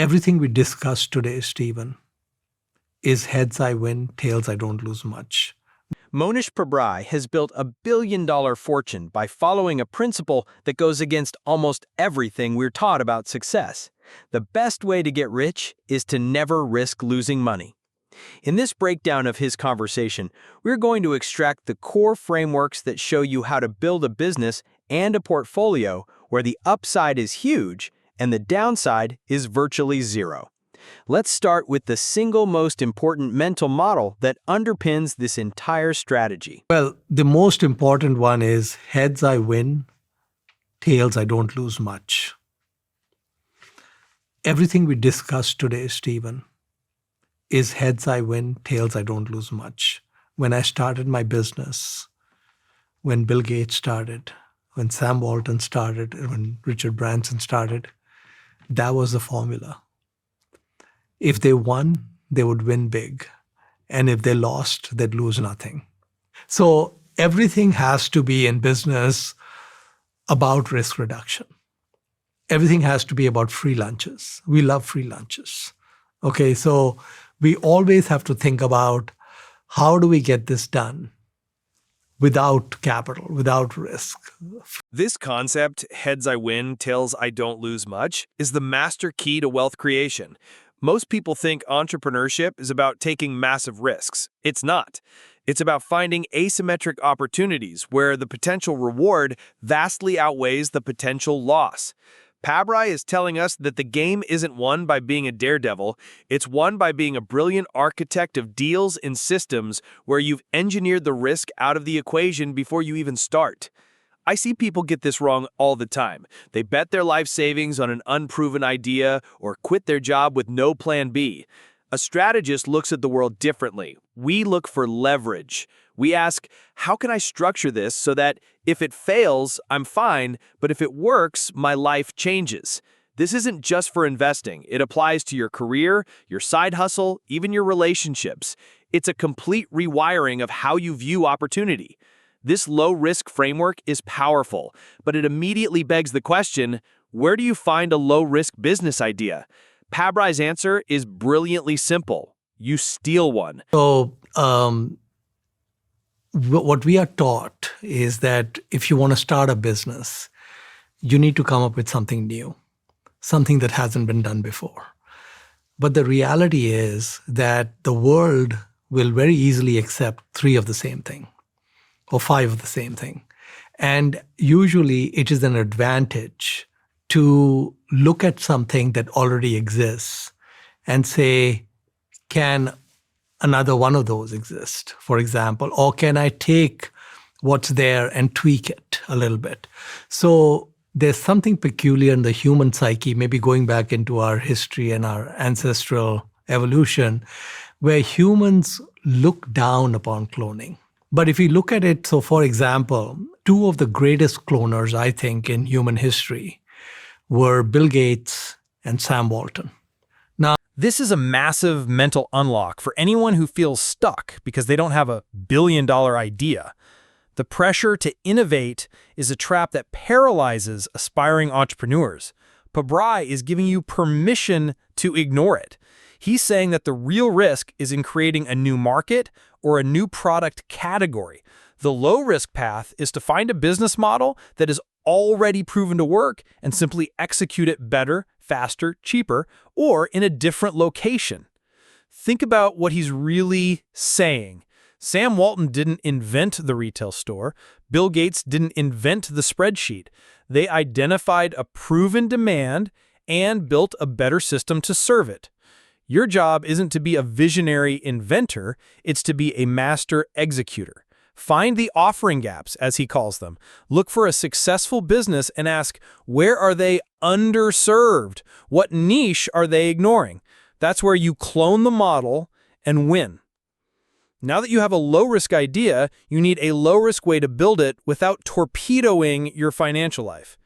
Everything we discussed today, Stephen, is heads I win, tails I don't lose much. Monish Pabrai has built a billion-dollar fortune by following a principle that goes against almost everything we're taught about success. The best way to get rich is to never risk losing money. In this breakdown of his conversation, we're going to extract the core frameworks that show you how to build a business and a portfolio where the upside is huge and the downside is virtually zero. Let's start with the single most important mental model that underpins this entire strategy. Well, the most important one is heads I win, tails I don't lose much. Everything we discussed today, Stephen, is heads I win, tails I don't lose much. When I started my business, when Bill Gates started, when Sam Walton started, when Richard Branson started, that was the formula. If they won, they would win big. And if they lost, they'd lose nothing. So everything has to be in business about risk reduction. Everything has to be about free lunches. We love free lunches. Okay, so we always have to think about how do we get this done without capital, without risk. This concept, heads I win, tails I don't lose much, is the master key to wealth creation. Most people think entrepreneurship is about taking massive risks. It's not. It's about finding asymmetric opportunities where the potential reward vastly outweighs the potential loss. Pabrai is telling us that the game isn't won by being a daredevil, it's won by being a brilliant architect of deals and systems where you've engineered the risk out of the equation before you even start. I see people get this wrong all the time. They bet their life savings on an unproven idea or quit their job with no plan B. A strategist looks at the world differently. We look for leverage. We ask, how can I structure this so that if it fails, I'm fine, but if it works, my life changes? This isn't just for investing. It applies to your career, your side hustle, even your relationships. It's a complete rewiring of how you view opportunity. This low-risk framework is powerful, but it immediately begs the question, where do you find a low-risk business idea? Pabrai's answer is brilliantly simple. You steal one. So what we are taught is that if you want to start a business, you need to come up with something new, something that hasn't been done before. But the reality is that the world will very easily accept 3 of the same thing or 5 of the same thing. And usually it is an advantage to look at something that already exists and say, can another one of those exist, for example? Or can I take what's there and tweak it a little bit? So there's something peculiar in the human psyche, maybe going back into our history and our ancestral evolution, where humans look down upon cloning. But if you look at it, so for example, 2 of the greatest cloners, I think, in human history were Bill Gates and Sam Walton. This is a massive mental unlock for anyone who feels stuck because they don't have a billion-dollar idea. The pressure to innovate is a trap that paralyzes aspiring entrepreneurs. Pabrai is giving you permission to ignore it. He's saying that the real risk is in creating a new market or a new product category. The low-risk path is to find a business model that is already proven to work and simply execute it better, faster, cheaper, or in a different location. Think about what he's really saying. Sam Walton didn't invent the retail store. Bill Gates didn't invent the spreadsheet. They identified a proven demand and built a better system to serve it. Your job isn't to be a visionary inventor, it's to be a master executor. Find the offering gaps, as he calls them. Look for a successful business and ask, where are they underserved? What niche are they ignoring? That's where you clone the model and win. Now that you have a low-risk idea, you need a low-risk way to build it without torpedoing your financial life.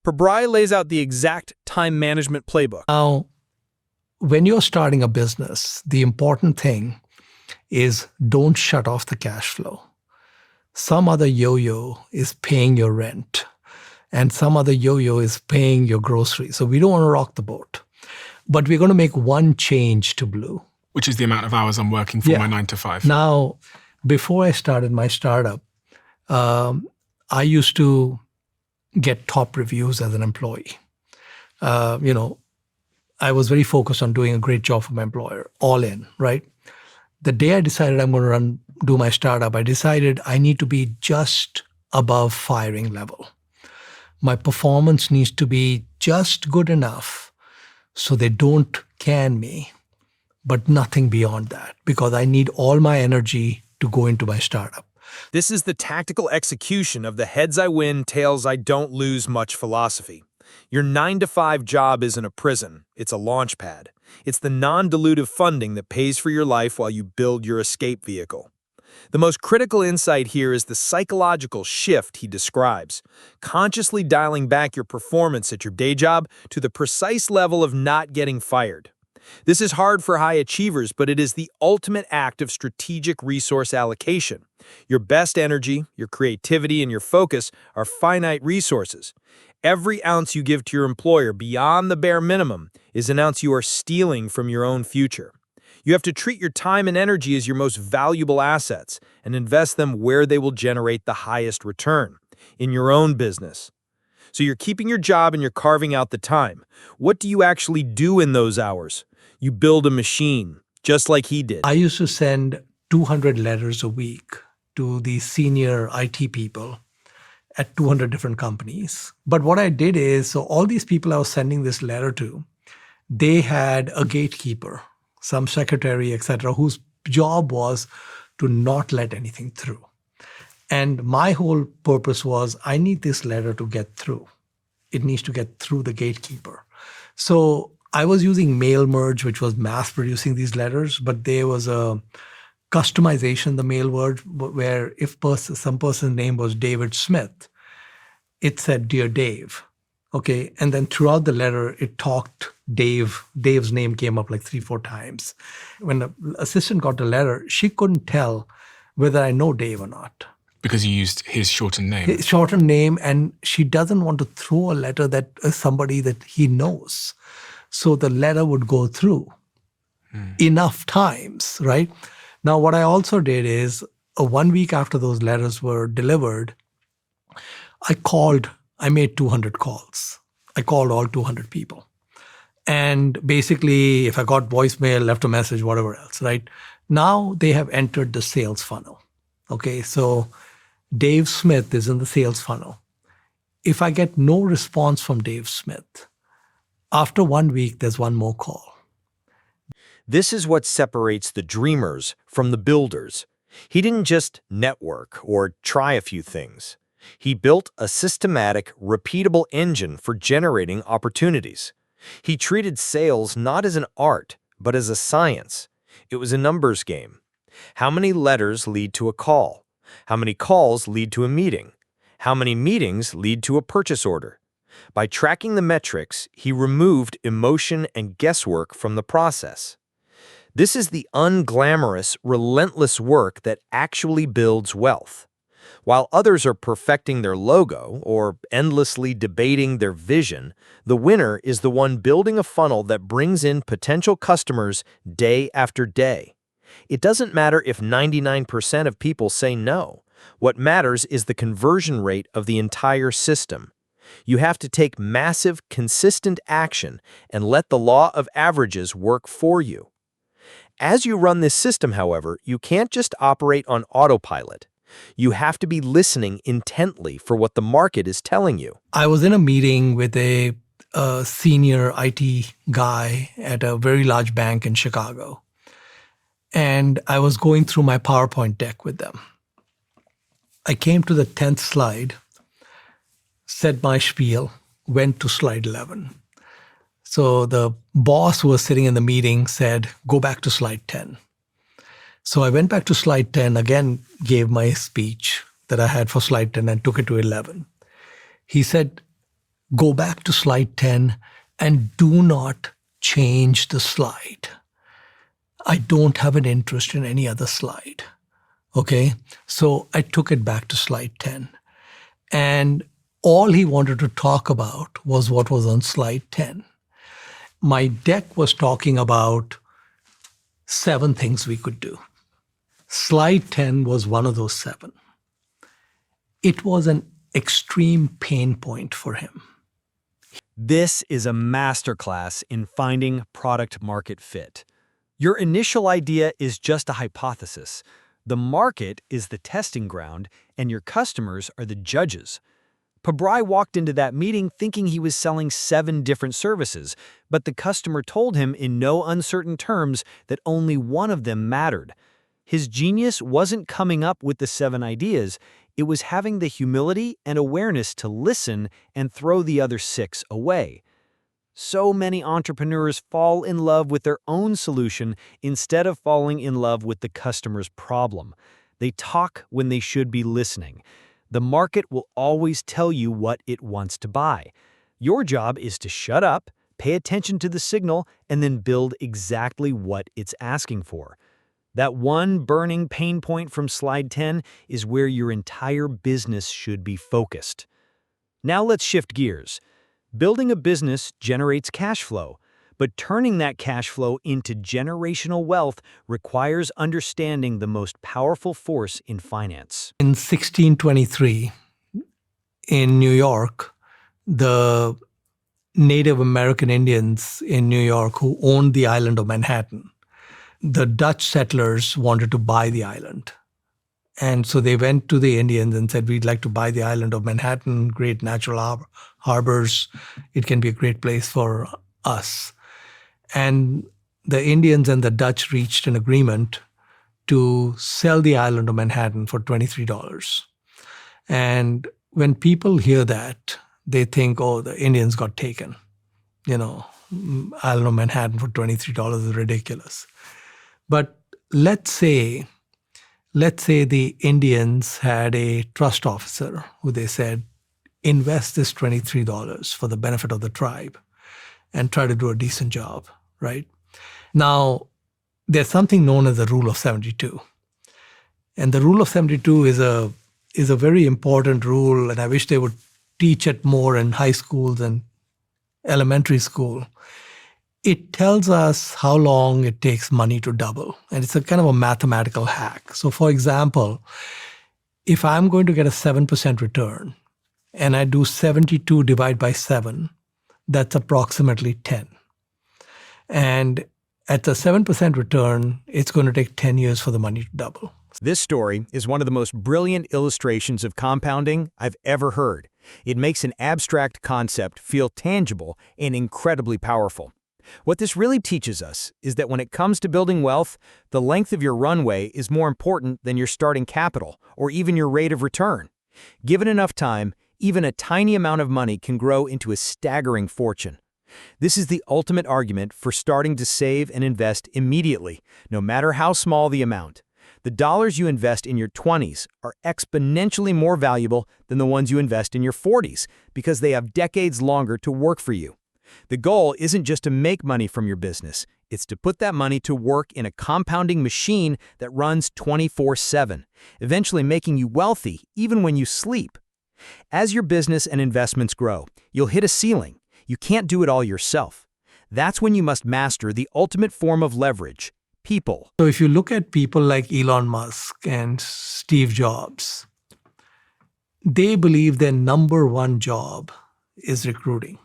Pabrai lays out the exact time management playbook. Now, when you're starting a business, the important thing is don't shut off the cash flow. Some other yo-yo is paying your rent, and some other yo-yo is paying your groceries. So we don't want to rock the boat. but we're going to make one change to blue. Which is the amount of hours I'm working for my 9 to 5. Now, before I started my startup, I used to get top reviews as an employee. I was very focused on doing a great job for my employer, all in, right? The day I decided I'm going to do my startup, I decided I need to be just above firing level. My performance needs to be just good enough so they don't can me, but nothing beyond that, because I need all my energy to go into my startup. This is the tactical execution of the heads I win, tails I don't lose much philosophy. Your 9-to-5 job isn't a prison, it's a launch pad. It's the non-dilutive funding that pays for your life while you build your escape vehicle. The most critical insight here is the psychological shift he describes, consciously dialing back your performance at your day job to the precise level of not getting fired. This is hard for high achievers, but it is the ultimate act of strategic resource allocation. Your best energy, your creativity, and your focus are finite resources. Every ounce you give to your employer beyond the bare minimum is an ounce you are stealing from your own future. You have to treat your time and energy as your most valuable assets and invest them where they will generate the highest return, in your own business. So you're keeping your job and you're carving out the time. What do you actually do in those hours? You build a machine, just like he did. I used to send 200 letters a week to the senior IT people at 200 different companies. But what I did is, so all these people I was sending this letter to, they had a gatekeeper, some secretary, etc., whose job was to not let anything through. And my whole purpose was, I need this letter to get through. It needs to get through the gatekeeper. So I was using mail merge, which was mass producing these letters, but there was a customization, the mail word, where if some person's name was David Smith, it said, "Dear Dave." Okay. And then throughout the letter, it talked Dave. Dave's name came up like 3-4 times. When the assistant got the letter, she couldn't tell whether I know Dave or not. Because you used his shortened name. His shortened name, and she doesn't want to throw a letter that somebody that he knows. So the letter would go through enough times, right? Now, what I also did is 1 week after those letters were delivered, I made 200 calls. I called all 200 people. And basically, if I got voicemail, left a message, whatever else, right? Now they have entered the sales funnel. Okay, so Dave Smith is in the sales funnel. If I get no response from Dave Smith, after 1 week, there's one more call. This is what separates the dreamers from the builders. He didn't just network or try a few things. He built a systematic, repeatable engine for generating opportunities. He treated sales not as an art, but as a science. It was a numbers game. How many letters lead to a call? How many calls lead to a meeting? How many meetings lead to a purchase order? By tracking the metrics, he removed emotion and guesswork from the process. This is the unglamorous, relentless work that actually builds wealth. While others are perfecting their logo or endlessly debating their vision, the winner is the one building a funnel that brings in potential customers day after day. It doesn't matter if 99% of people say no. What matters is the conversion rate of the entire system. You have to take massive, consistent action and let the law of averages work for you. As you run this system, however, you can't just operate on autopilot. You have to be listening intently for what the market is telling you. I was in a meeting with a senior IT guy at a very large bank in Chicago. And I was going through my PowerPoint deck with them. I came to the 10th slide, said my spiel, went to slide 11. So the boss who was sitting in the meeting said, "Go back to slide 10. So I went back to slide 10, again gave my speech that I had for slide 10 and took it to 11. He said, "Go back to slide 10 and do not change the slide. I don't have an interest in any other slide." Okay, so I took it back to slide 10. And all he wanted to talk about was what was on slide 10. my deck was talking about 7 things we could do. Slide 10 was one of those 7. It was an extreme pain point for him. This is a masterclass in finding product market fit. Your initial idea is just a hypothesis. The market is the testing ground, and your customers are the judges. Pabrai walked into that meeting thinking he was selling 7 different services, but the customer told him in no uncertain terms that only one of them mattered. His genius wasn't coming up with the 7 ideas, it was having the humility and awareness to listen and throw the other 6 away. So many entrepreneurs fall in love with their own solution instead of falling in love with the customer's problem. They talk when they should be listening. The market will always tell you what it wants to buy. Your job is to shut up, pay attention to the signal, and then build exactly what it's asking for. That one burning pain point from slide 10 is where your entire business should be focused. Now let's shift gears. Building a business generates cash flow, but turning that cash flow into generational wealth requires understanding the most powerful force in finance. In 1623, in New York, the Native American Indians in New York who owned the island of Manhattan, the Dutch settlers wanted to buy the island. And so they went to the Indians and said, we'd like to buy the island of Manhattan, great natural harbors. It can be a great place for us. And the Indians and the Dutch reached an agreement to sell the island of Manhattan for $23. And when people hear that, they think, oh, the Indians got taken. Island of Manhattan for $23 is ridiculous. But let's say the Indians had a trust officer who they said, invest this $23 for the benefit of the tribe and try to do a decent job, right? Now, there's something known as the Rule of 72. And the Rule of 72 is a very important rule, and I wish they would teach it more in high schools and elementary school. It tells us how long it takes money to double. And it's a kind of a mathematical hack. So for example, if I'm going to get a 7% return and I do 72 divided by 7, that's approximately 10. And at the 7% return, it's going to take 10 years for the money to double. This story is one of the most brilliant illustrations of compounding I've ever heard. It makes an abstract concept feel tangible and incredibly powerful. What this really teaches us is that when it comes to building wealth, the length of your runway is more important than your starting capital or even your rate of return. Given enough time, even a tiny amount of money can grow into a staggering fortune. This is the ultimate argument for starting to save and invest immediately, no matter how small the amount. The dollars you invest in your 20s are exponentially more valuable than the ones you invest in your 40s because they have decades longer to work for you. The goal isn't just to make money from your business, it's to put that money to work in a compounding machine that runs 24/7, eventually making you wealthy even when you sleep. As your business and investments grow, you'll hit a ceiling. You can't do it all yourself. That's when you must master the ultimate form of leverage, people. So if you look at people like Elon Musk and Steve Jobs, they believe their number one job is recruiting.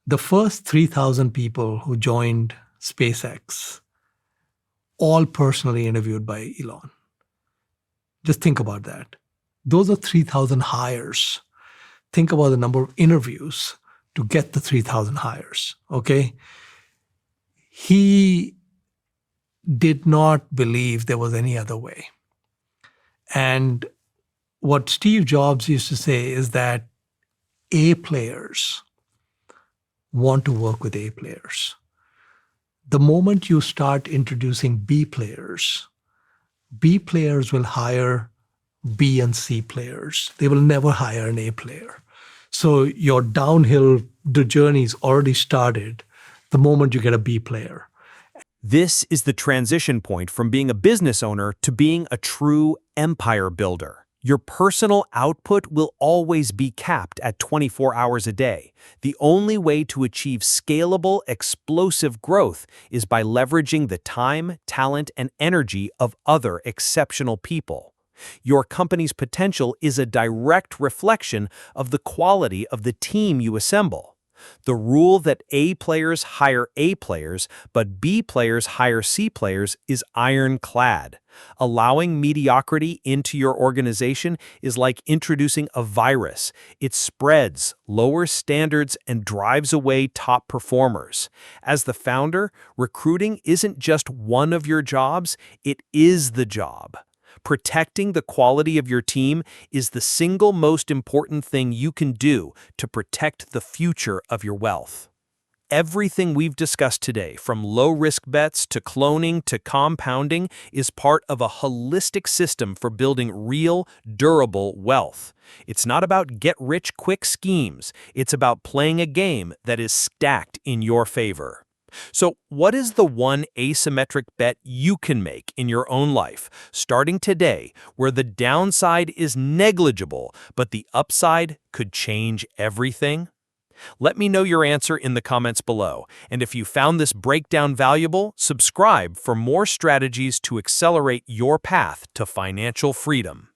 The first 3,000 people who joined SpaceX, all personally interviewed by Elon. Just think about that. Those are 3,000 hires. Think about the number of interviews to get the 3,000 hires, okay? He did not believe there was any other way. And what Steve Jobs used to say is that A players want to work with A players. The moment you start introducing B players will hire B and C players. They will never hire an A player. So your downhill journey's already started the moment you get a B player. This is the transition point from being a business owner to being a true empire builder. Your personal output will always be capped at 24 hours a day. The only way to achieve scalable, explosive growth is by leveraging the time, talent, and energy of other exceptional people. Your company's potential is a direct reflection of the quality of the team you assemble. The rule that A players hire A players, but B players hire C players is ironclad. Allowing mediocrity into your organization is like introducing a virus. It spreads, lowers standards, and drives away top performers. As the founder, recruiting isn't just one of your jobs, it is the job. Protecting the quality of your team is the single most important thing you can do to protect the future of your wealth. Everything we've discussed today, from low-risk bets to cloning to compounding, is part of a holistic system for building real, durable wealth. It's not about get-rich-quick schemes. It's about playing a game that is stacked in your favor. So, what is the one asymmetric bet you can make in your own life, starting today, where the downside is negligible, but the upside could change everything? Let me know your answer in the comments below, and if you found this breakdown valuable, subscribe for more strategies to accelerate your path to financial freedom.